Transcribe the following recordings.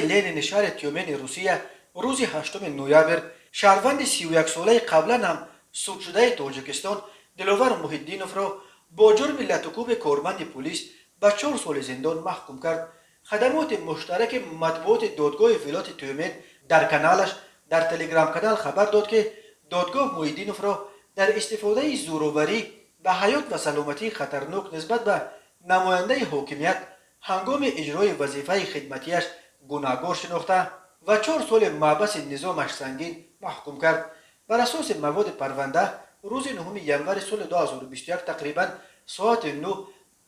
لنین شهر تیومن روسیه روز 8 نوامبر شهروند 31 ساله قبلا هم سود شده تاجیکستان دلوور محیدینوف را با جرم لطوکوب کارمند پلیس به 4 سال زندان محکوم کرد. خدمات مشترک مطبوعات دادگاه ولایت تیومن در کانالش در تلگرام کانال خبر داد که دادگاه محیدینوف را در استفاده زوروری به حیات و سلامتی خطرناک نسبت به نماینده حاکمیت هنگام اجرای وظیفه خدمتیش گناهکار شناخته و 4 سال محبس نظامش سنگین محکوم کرد. بر اساس مواد پرونده روز 9 ینور سال 2021 تقریبا ساعت 9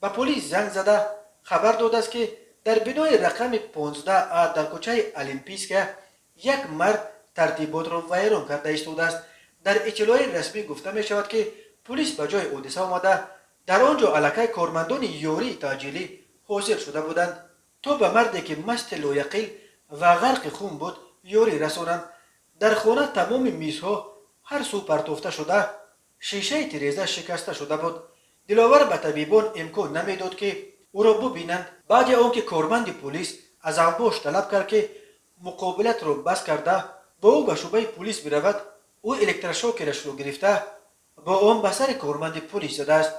به پلیس زنگ زده خبر داده است که در بنای رقم 15 در کوچه المپیسک یک مرد ترتیبات را ویران کرده ایستاده است. در اطلاع رسمی گفته می شود که پلیس به جای حادثه آمده در آنجا علاقه کارمندان یاری تاجیلی حاضر شده بودند تا به مردی که مست لایقیل و غرق خون بود یاری رسانند. در خانه تمام میزها هر سو پرتافته شده، شیشه تیریزه شکسته شده بود. دلاور به طبیبان امکان نمیداد که او را ببینند. بعد آنکه کارمند پلیس از انباش طلب کرد که مقابلت را بس کرده با او به شعبه پلیس برود، او الکترشوکرش را گرفته با آن به سر کارمند پلیس زده است.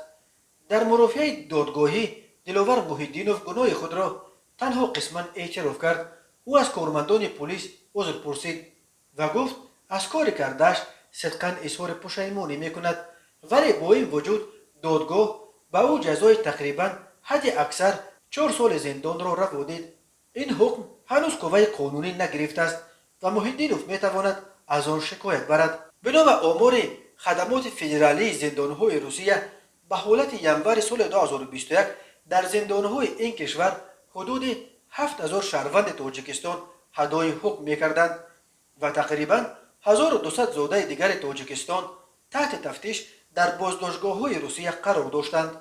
در مرافعه دادگاهی دلاور محیدینوف گناه خود را تنها قسما اعتراف کرد. او از کارمندان پلیس عذر پرسید و گفت از کار کردهش صدقا اظهار پشیمانی میکند، ولی با این وجود دادگاه به او جزای تقریبا حد اکثر 4 سال زندان را روا دید. این حکم هنوز قوه قانونی نگرفته است و محیدینوف میتواند از آن شکایت برد. بنا به آمار خدمات فدرالی زندانهای روسیه به حالت ینور سال 2021 در زندانهای این کشور حدود 7000 شهروند تاجیکستان ادای حکم میکردند و تقریبا 1200 زاده دیگر تاجیکستان تحت تفتیش در بازداشتگاه‌های روسیه قرار داشتند.